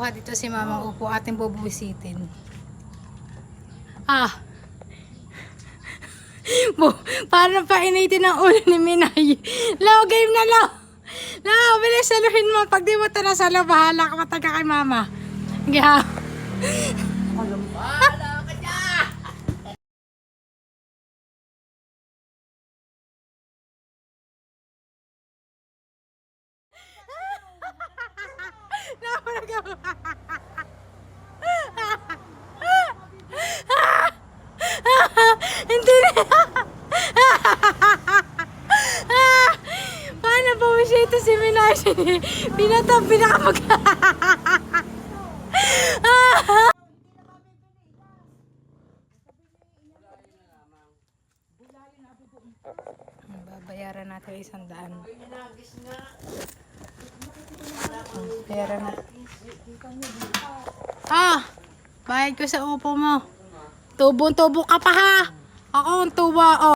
kukuha dito si Mamang Upo, ating bubwisitin. Parang painitin ang ulo ni Minay. Law, game na law. Law, bilis, saluhin mo. Pag di mo ito nasalo, bahala ka mataga kay Mama. Giha. Bahala ka dyan! Hindi na. Paano po siya ito si Minay? Pinakamag... Babayaran natin 100. Bayaran natin. Bayad ko sa upo mo. Tubong-tubo ka pa ha. Ako ang tuwa.